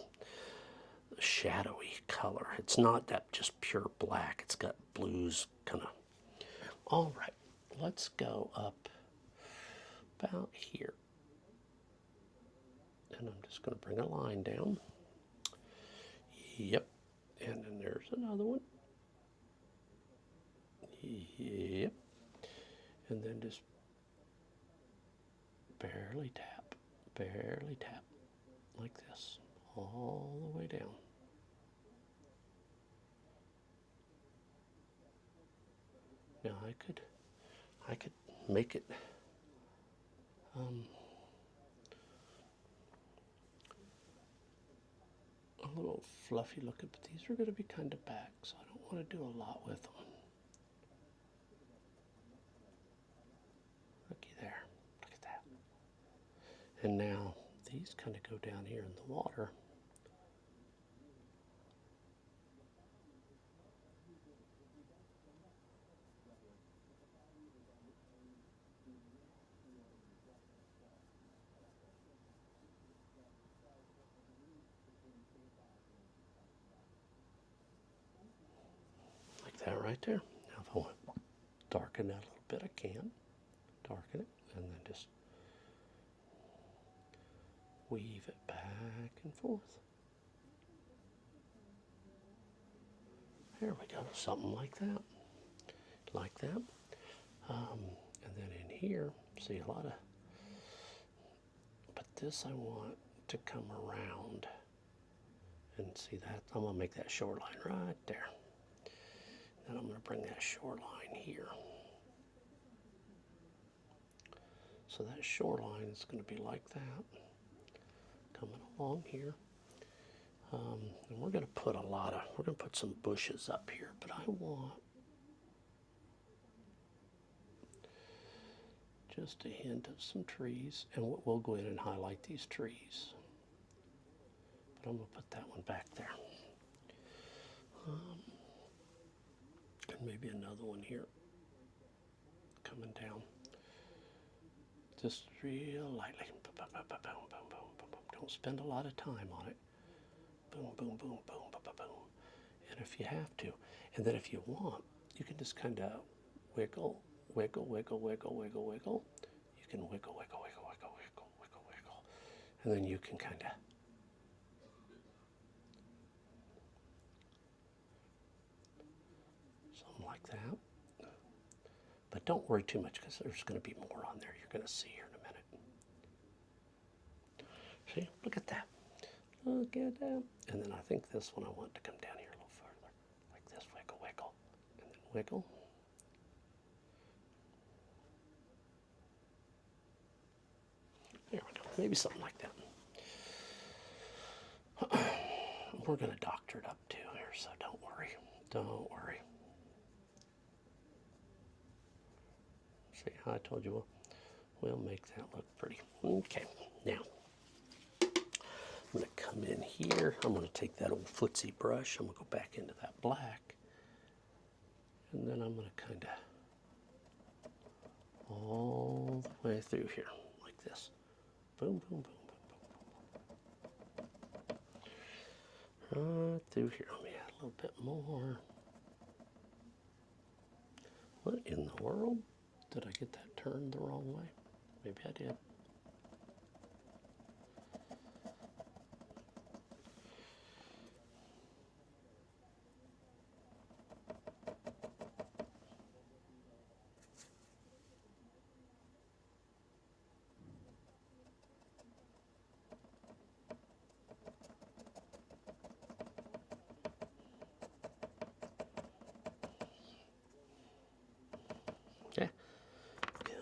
shadowy color. It's not that just pure black. It's got blues kind of. All right, let's go up about here. And I'm just going to bring a line down. Yep. And then there's another one. Yep. And then just barely tap, like this, all the way down. Now I could make it a little fluffy looking, but these are going to be kind of back, so I don't want to do a lot with them. Looky there, look at that. And now these kind of go down here in the water. Like that right there. Now if I want to darken that a little bit, I can. Darken it, and then just weave it back and forth. There we go, something like that. Like that. And then in here, see a lot of, but this I want to come around. And see that, I'm going to make that shoreline right there. Then I'm going to bring that shoreline here. So that shoreline is going to be like that, coming along here. And we're going to put we're going to put some bushes up here, but I want just a hint of some trees, and we'll go in and highlight these trees. But I'm going to put that one back there. And maybe another one here, coming down. Just real lightly. Boom, boom, boom, boom, boom, boom, boom. Don't spend a lot of time on it. Boom, boom, boom, boom, boom, boom, boom. And if you have to, and then if you want, you can just kind of wiggle, wiggle, wiggle, wiggle, wiggle, wiggle. You can wiggle, wiggle, wiggle, wiggle, wiggle, wiggle, wiggle. And then you can kind of something like that. But don't worry too much, because there's going to be more on there. You're going to see here in a minute. See, look at that. Look at that. And then I think this one I want to come down here a little further. Like this, wiggle, wiggle. And then wiggle. There we go. Maybe something like that. We're going to doctor it up too here, so don't worry. Don't worry. See how I told you we'll make that look pretty. Okay, now I'm going to come in here. I'm going to take that old footsie brush. I'm going to go back into that black. And then I'm going to kind of all the way through here, like this. Boom, boom, boom, boom, boom, boom. Right through here. Let me add a little bit more. What in the world? Did I get that turned the wrong way? Maybe I did. Okay,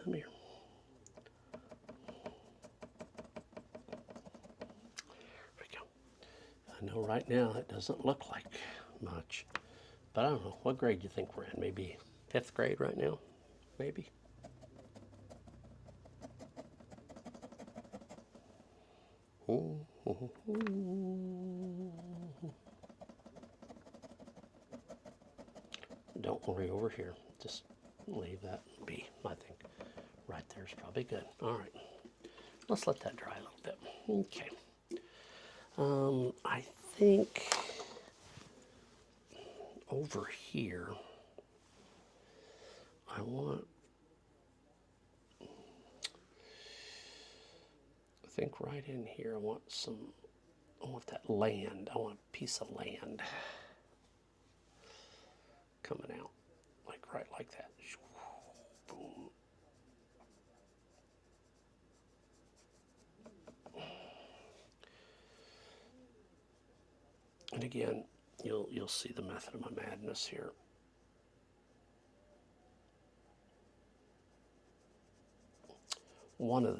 come here. There we go. I know right now it doesn't look like much, but I don't know. What grade do you think we're in? Maybe 5th grade right now? Maybe? Don't worry over here. Just leave that be. I think right there is probably good. All right. Let's let that dry a little bit. Okay. I think over here, I want think right in here I want that land. I want a piece of land coming out, like right like that. Boom. And again, you'll see the method of my madness here. One of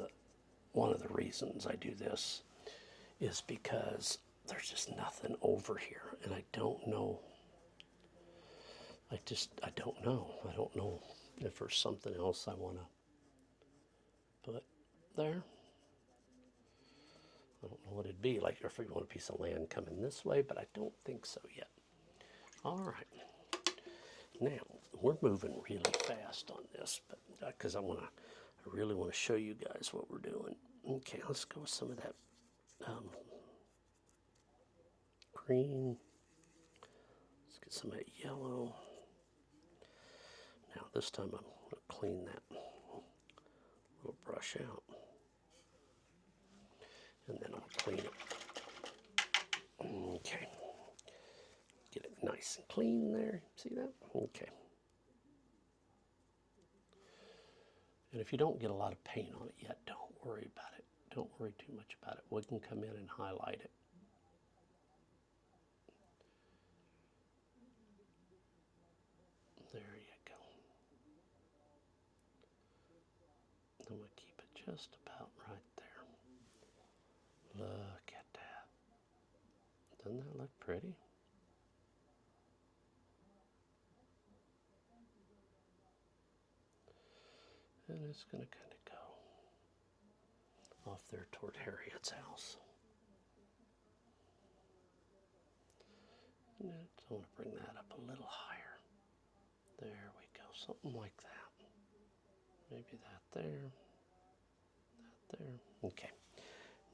the reasons I do this is because there's just nothing over here, and I don't know. I don't know. I don't know if there's something else I want to put there. I don't know what it'd be, like if we want a piece of land coming this way, but I don't think so yet. All right. Now, we're moving really fast on this, but because I really want to show you guys what we're doing. Okay, let's go with some of that green. Let's get some of that yellow. Now, this time I'm going to clean that little brush out. And then I'll clean it. Okay. Get it nice and clean there. See that? Okay. And if you don't get a lot of paint on it yet, don't worry about it. Don't worry too much about it. We can come in and highlight it. There you go. I'm going to keep it just about right there. Look at that. Doesn't that look pretty? And it's going to kind of go off there toward Harriet's house. And I want to bring that up a little higher. There we go, something like that. Maybe that there, that there. Okay.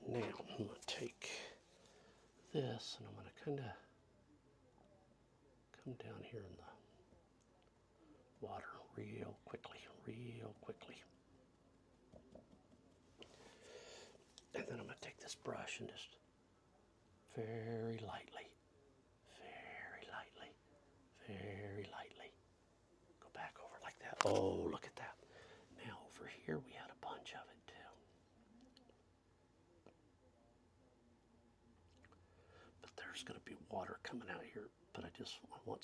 Now I'm going to take this and I'm going to kind of come down here in the water real quickly, And then I'm going to take this brush and just very lightly, go back over like that. Oh, look at that. Now over here we had a bunch of it too. But there's going to be water coming out here, but I want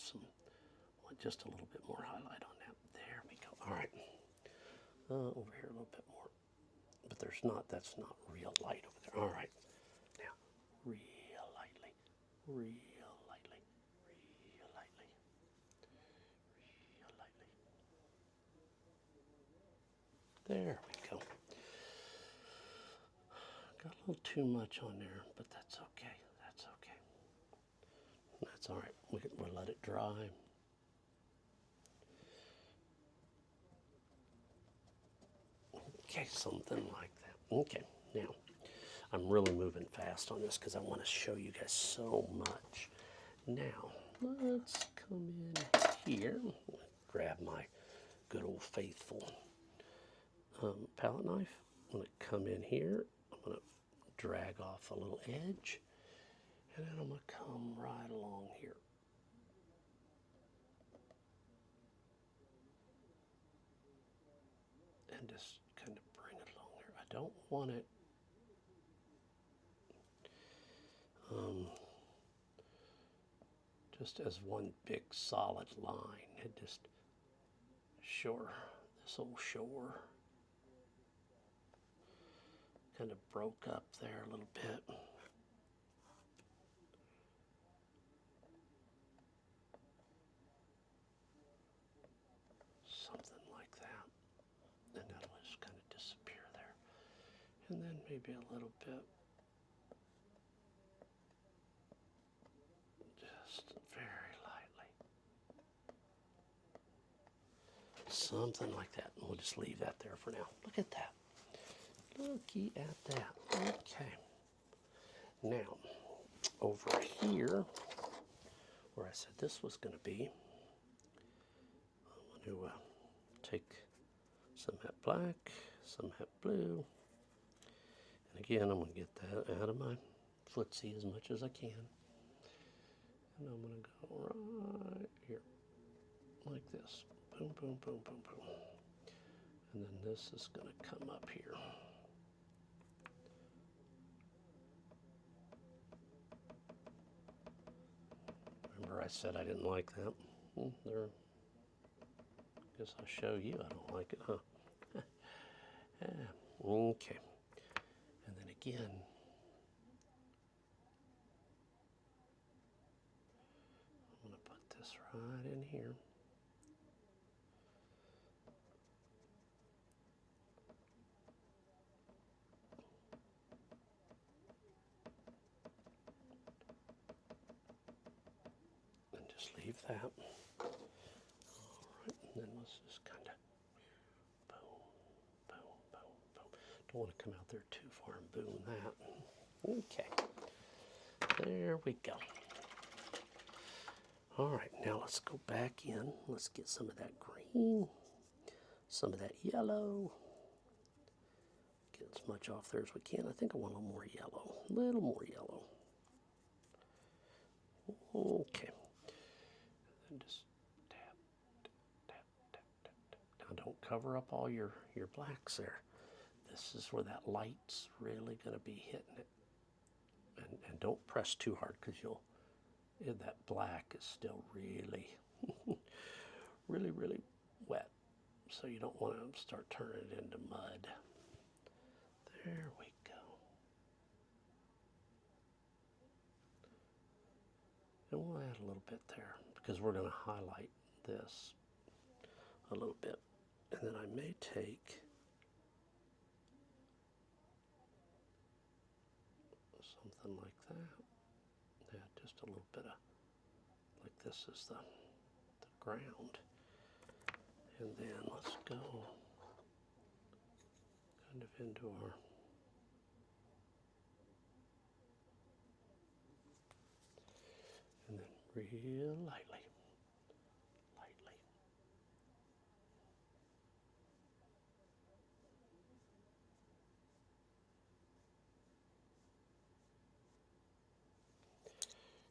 just a little bit more highlight on that. There we go. All right. Over here a little bit more. But that's not real light over there. All right. Now, real lightly. There we go. Got a little too much on there, but that's okay. That's all right. We'll let it dry. Okay, something like that. Okay, now I'm really moving fast on this because I want to show you guys so much. Now, let's come in here. Grab my good old faithful palette knife. I'm going to come in here. I'm going to drag off a little edge. And then I'm going to come right along here. And just kind of bring it along there. I don't want it just as one big solid line. It just, this old shore kind of broke up there a little bit. Something like that. And that'll just kind of disappear there. And then maybe a little bit. Just very lightly. Something like that. And we'll just leave that there for now. Look at that. Looky at that. Okay. Now, over here, where I said this was going to be, I'm going to take some of that black, some of that blue, And again, I'm going to get that out of my footsie as much as I can. And I'm going to go right here, like this. Boom, boom, boom, boom, boom. And then this is going to come up here. Remember I said I didn't like that? There. Guess I'll show you I don't like it, huh? Okay. And then again, I'm going to put this right in here. And just leave that. All right, and then let's just kind of boom, boom, boom, boom. Don't want to come out there too far and boom that. Okay. There we go. All right, now let's go back in. Let's get some of that green, some of that yellow. Get as much off there as we can. I think I want a little more yellow. A little more yellow. Okay. And just tap, tap, tap, tap, tap. Now don't cover up all your blacks there. This is where that light's really going to be hitting it. And don't press too hard because that black is still really, really, really wet. So you don't want to start turning it into mud. There we go. And we'll add a little bit there because we're going to highlight this a little bit. And then I may take something like that. Yeah, just a little bit of, like this is the ground. And then let's go kind of into our and then real lightly.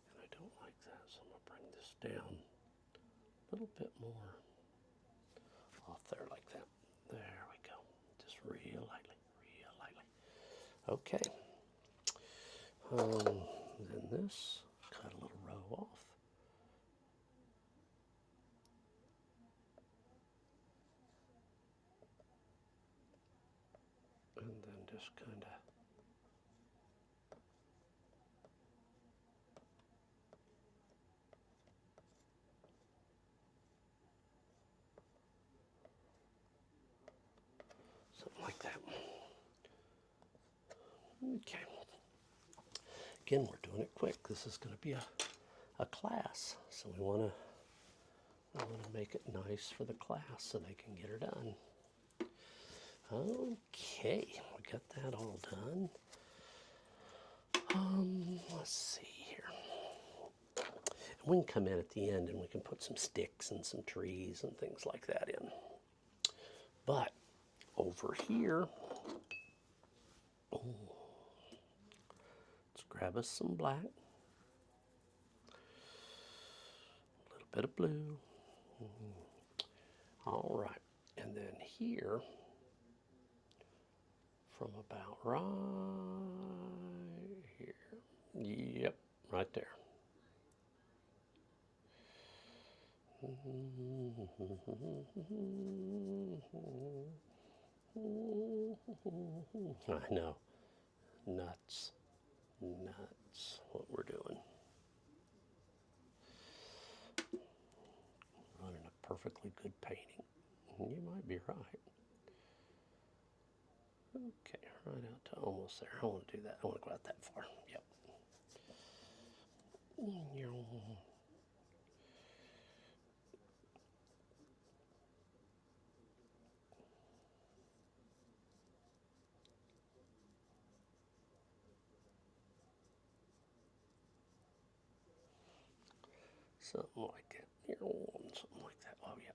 And I don't like that, so I'm going to bring this down a little bit more off there like that. There we go. Just real lightly, real lightly. Okay. Then this, cut a little row off. And then just kind of something like that. Okay. Again, we're doing it quick. This is going to be a class, so we want to make it nice for the class so they can get her done. Okay, we got that all done. Let's see here. We can come in at the end and we can put some sticks and some trees and things like that in. But over here, let's grab us some black, a little bit of blue. All right, and then here, from about right here, yep, right there. I know, nuts, what we're doing. Running a perfectly good painting. You might be right. Okay, right out to almost there. I want to do that. I want to go out that far. Yep. Something like that. Something like that. Oh, yeah.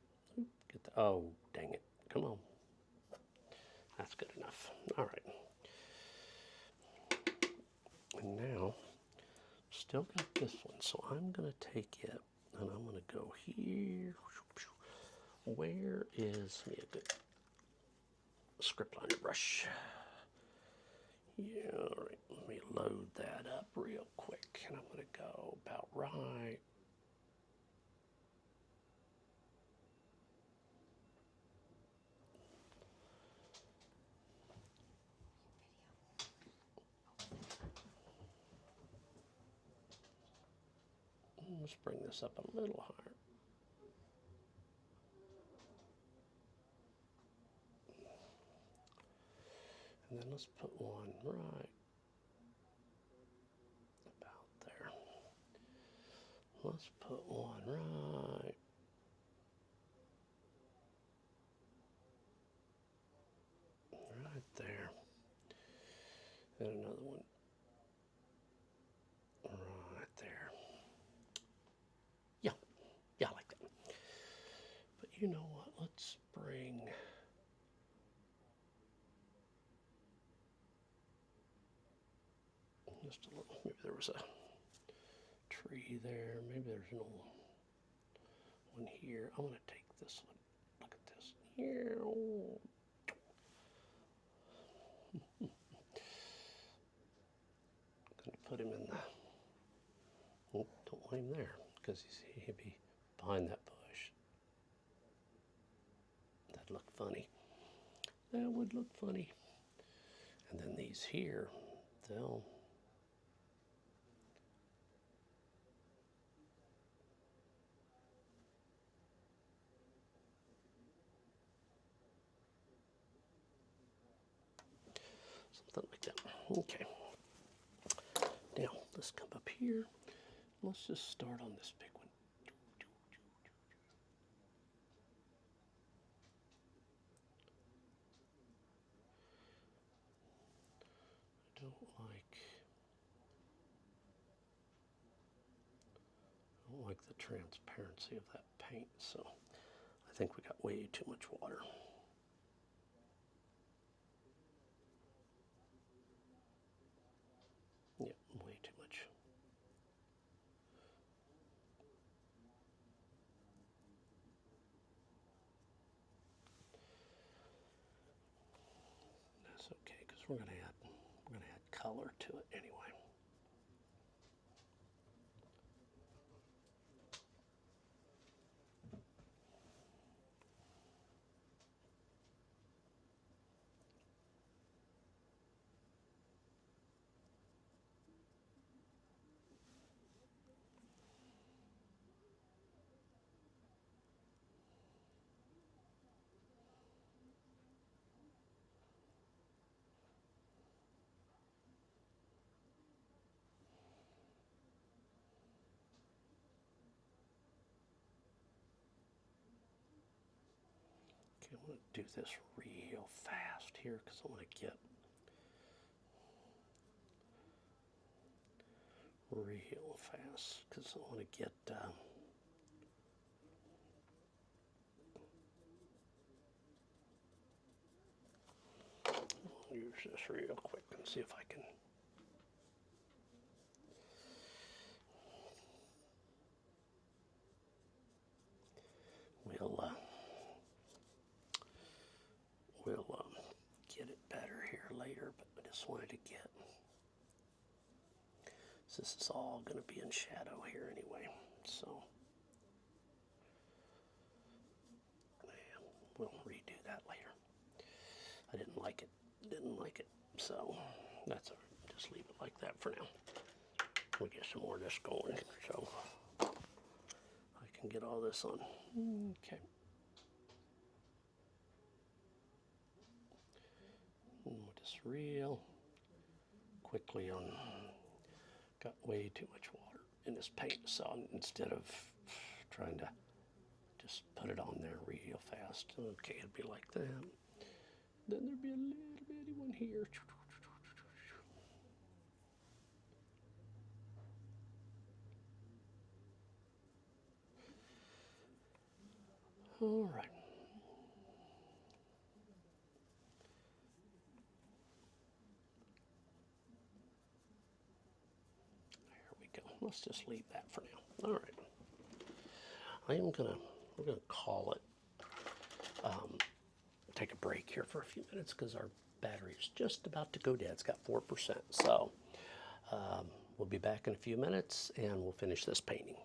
Get the, oh, dang it. Come on. That's good enough. All right. still got this one, so I'm going to take it and I'm going to go here. Where is me a good script liner brush? Yeah, all right, let me load that up real quick, and I'm going to go about right. Let's bring this up a little higher. And then let's put one right about there. Let's put one right there. And another one right there. Yeah, yeah, I like that. But you know what? Let's bring just a little. Maybe there was a tree there. Maybe there's an old one here. I'm going to take this one. Look at this. Here. Going to put him in the. Oh, don't want him there because he'd be behind that bush. That'd look funny. That would look funny. And then these here, they'll. Something like that. Okay. Now, let's come up here. Let's just start on this big one. I don't like the transparency of that paint, so I think we got way too much water. Yeah, way too much. That's okay, because we're gonna add color to it anyway. Okay, I'm going to do this real fast here because I want to get real fast because I want to get I'll use this real quick and see if I can. We'll get it better here later, but I just wanted to get. So this is all going to be in shadow here anyway, so we'll redo that later. I didn't like it, so that's all right. Just leave it like that for now. We'll get some more of this going, so I can get all this on. Okay. We'll just real quickly on. Got way too much water in this paint, so instead of trying to just put it on there real fast, okay, it'd be like that. Then there'd be a little bitty one here. All right. There we go. let's just leave that for now. All right. We're gonna call it, take a break here for a few minutes because our battery is just about to go dead. It's got 4%. So we'll be back in a few minutes and we'll finish this painting.